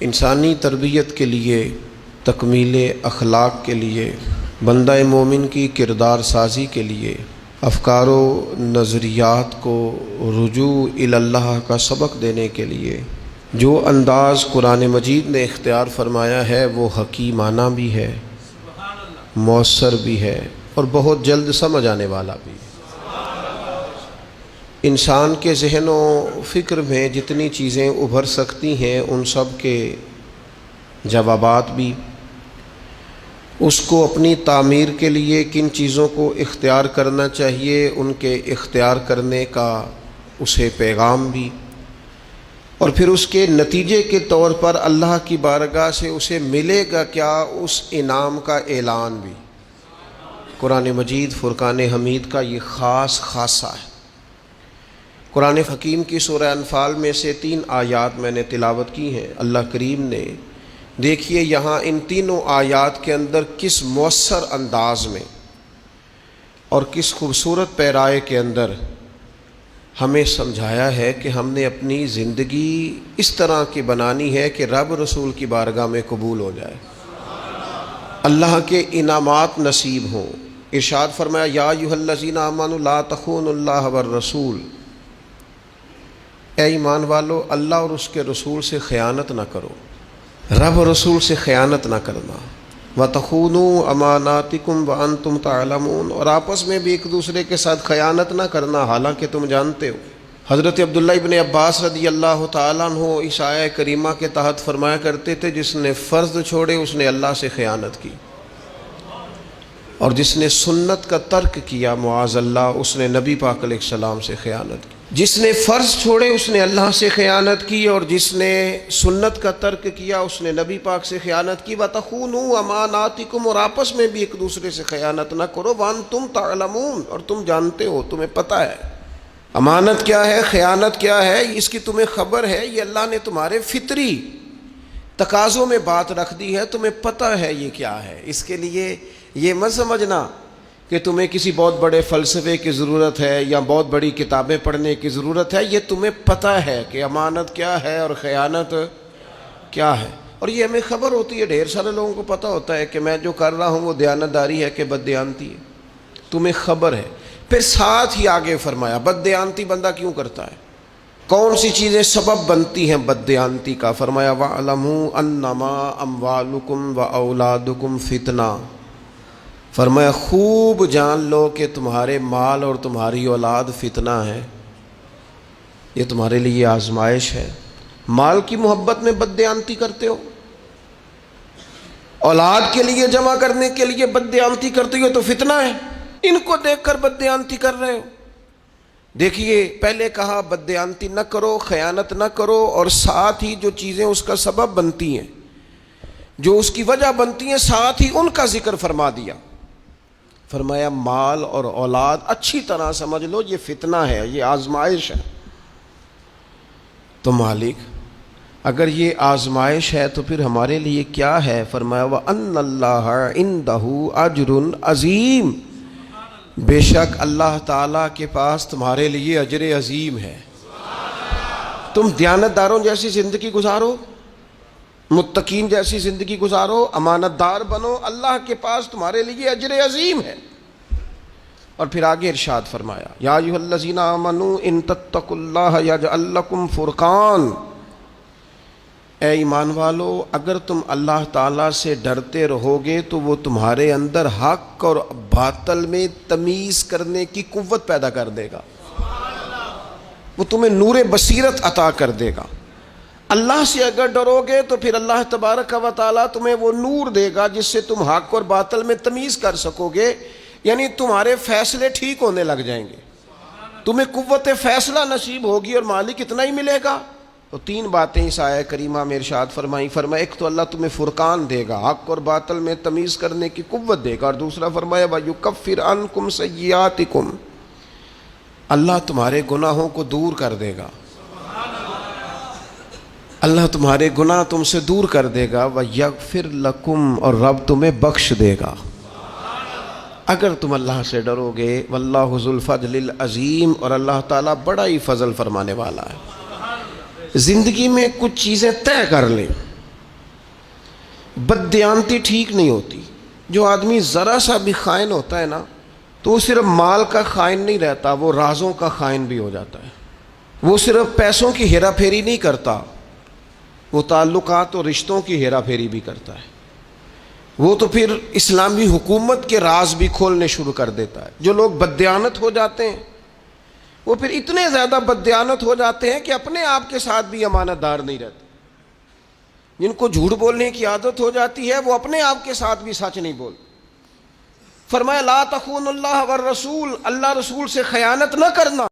انسانی تربیت کے لیے، تکمیل اخلاق کے لیے، بندہ مومن کی کردار سازی کے لیے، افکار و نظریات کو رجوع الی اللہ کا سبق دینے کے لیے جو انداز قرآن مجید نے اختیار فرمایا ہے وہ حکیمانہ بھی ہے، مؤثر بھی ہے اور بہت جلد سمجھ آنے والا بھی ہے۔ انسان کے ذہن و فکر میں جتنی چیزیں ابھر سکتی ہیں ان سب کے جوابات بھی، اس کو اپنی تعمیر کے لیے کن چیزوں کو اختیار کرنا چاہیے ان کے اختیار کرنے کا اسے پیغام بھی، اور پھر اس کے نتیجے کے طور پر اللہ کی بارگاہ سے اسے ملے گا کیا اس انعام کا اعلان بھی۔ قرآن مجید فرقان حمید کا یہ خاص خاصہ ہے۔ قرآن حکیم کی سورہ انفال میں سے 3 آیات میں نے تلاوت کی ہیں۔ اللہ کریم نے دیکھیے یہاں ان تینوں آیات کے اندر کس مؤثر انداز میں اور کس خوبصورت پیرائے کے اندر ہمیں سمجھایا ہے کہ ہم نے اپنی زندگی اس طرح کی بنانی ہے کہ رب رسول کی بارگاہ میں قبول ہو جائے، اللہ کے انعامات نصیب ہوں۔ ارشاد فرمایا یا ایھا الذین آمنوا لا تخونوا اللہ والرسول، اے ایمان والو اللہ اور اس کے رسول سے خیانت نہ کرو، رب رسول سے خیانت نہ کرنا۔ وَتَخُونُوا أَمَانَاتِكُمْ وَأَنْتُمْ تَعْلَمُونَ، اور آپس میں بھی ایک دوسرے کے ساتھ خیانت نہ کرنا حالانکہ تم جانتے ہو۔ حضرت عبداللہ ابن عباس رضی اللہ تعالیٰ عنہ اس آیہ کریمہ کے تحت فرمایا کرتے تھے جس نے فرض چھوڑے اس نے اللہ سے خیانت کی، اور جس نے سنت کا ترک کیا معاذ اللہ اس نے نبی پاک علیہ السلام سے خیانت کی۔ جس نے فرض چھوڑے اس نے اللہ سے خیانت کی، اور جس نے سنت کا ترک کیا اس نے نبی پاک سے خیانت کی۔ وَتَخُونُوا أَمَانَاتِكُمْ، اور آپس میں بھی ایک دوسرے سے خیانت نہ کرو۔ وَأَنْتُمْ تَعْلَمُونَ، اور تم جانتے ہو، تمہیں پتہ ہے امانت کیا ہے، خیانت کیا ہے، اس کی تمہیں خبر ہے، یہ اللہ نے تمہارے فطری تقاضوں میں بات رکھ دی ہے، تمہیں پتہ ہے یہ کیا ہے۔ اس کے لیے یہ مت سمجھنا کہ تمہیں کسی بہت بڑے فلسفے کی ضرورت ہے یا بہت بڑی کتابیں پڑھنے کی ضرورت ہے، یہ تمہیں پتہ ہے کہ امانت کیا ہے اور خیانت کیا ہے، اور یہ ہمیں خبر ہوتی ہے۔ ڈھیر سارے لوگوں کو پتہ ہوتا ہے کہ میں جو کر رہا ہوں وہ دیانتداری ہے کہ بددیانتی ہے، تمہیں خبر ہے۔ پھر ساتھ ہی آگے فرمایا بددیانتی بندہ کیوں کرتا ہے، کون سی چیزیں سبب بنتی ہیں بددیانتی کا، فرمایا وَاعْلَمُوا أَنَّمَا أَمْوَالُكُمْ وَأَوْلَادُكُمْ فِتْنَةٌ، فرمایا خوب جان لو کہ تمہارے مال اور تمہاری اولاد فتنہ ہے، یہ تمہارے لیے آزمائش ہے۔ مال کی محبت میں بددیانتی کرتے ہو، اولاد کے لیے جمع کرنے کے لیے بددیانتی کرتے ہو تو فتنہ ہے، ان کو دیکھ کر بددیانتی کر رہے ہو۔ دیکھیے پہلے کہا بددیانتی نہ کرو، خیانت نہ کرو، اور ساتھ ہی جو چیزیں اس کا سبب بنتی ہیں، جو اس کی وجہ بنتی ہیں، ساتھ ہی ان کا ذکر فرما دیا۔ فرمایا مال اور اولاد اچھی طرح سمجھ لو یہ فتنہ ہے، یہ آزمائش ہے۔ تو مالک اگر یہ آزمائش ہے تو پھر ہمارے لیے کیا ہے؟ فرمایا وَأَنَّ اللَّهَ عِنْدَهُ أَجْرٌ عَظِيمٌ، بے شک اللہ تعالیٰ کے پاس تمہارے لیے اجر عظیم ہے۔ تم دیانتداروں جیسی زندگی گزارو، متقین جیسی زندگی گزارو، امانت دار بنو، اللہ کے پاس تمہارے لیے اجر عظیم ہے۔ اور پھر آگے ارشاد فرمایا یا ایھا الذین آمنوا ان تتقوا اللہ یجعل لکم فرقان، اے ایمان والو اگر تم اللہ تعالیٰ سے ڈرتے رہو گے تو وہ تمہارے اندر حق اور باطل میں تمیز کرنے کی قوت پیدا کر دے گا، وہ تمہیں نور بصیرت عطا کر دے گا۔ اللہ سے اگر ڈرو گے تو پھر اللہ تبارک و تعالیٰ تمہیں وہ نور دے گا جس سے تم حق اور باطل میں تمیز کر سکو گے، یعنی تمہارے فیصلے ٹھیک ہونے لگ جائیں گے، تمہیں قوت فیصلہ نصیب ہوگی، اور مالک اتنا ہی ملے گا۔ تو 3 باتیں اس آیہ کریمہ میں ارشاد فرمائی۔ فرمایا ایک تو اللہ تمہیں فرقان دے گا، حق اور باطل میں تمیز کرنے کی قوت دے گا، اور دوسرا فرمایا وَيُكَفِّرْ عَنْكُمْ سَيِّئَاتِكُمْ، اللہ تمہارے گناہوں کو دور کر دے گا، اللہ تمہارے گناہ تم سے دور کر دے گا۔ وَيَغْفِرْ لَكُمْ، اور رب تمہیں بخش دے گا اگر تم اللہ سے ڈرو گے۔ وَاللَّهُ ذُو الْفَضْلِ الْعَظِيمِ، اور اللہ تعالیٰ بڑا ہی فضل فرمانے والا ہے۔ زندگی میں کچھ چیزیں طے کر لیں، بددیانتی ٹھیک نہیں ہوتی. جو آدمی ذرا سا بھی خائن ہوتا ہے نا تو وہ صرف مال کا خائن نہیں رہتا، وہ رازوں کا خائن بھی ہو جاتا ہے. وہ صرف پیسوں کی ہیرا پھیری نہیں کرتا، وہ تعلقات اور رشتوں کی ہیرا پھیری بھی کرتا ہے. وہ تو پھر اسلامی حکومت کے راز بھی کھولنے شروع کر دیتا ہے. جو لوگ بددیانت ہو جاتے ہیں وہ پھر اتنے زیادہ بددیانت ہو جاتے ہیں کہ اپنے آپ کے ساتھ بھی امانت دار نہیں رہتے. جن کو جھوٹ بولنے کی عادت ہو جاتی ہے وہ اپنے آپ کے ساتھ بھی سچ نہیں بول. فرمایا لا تخون اللہ والرسول، اللہ رسول سے خیانت نہ کرنا.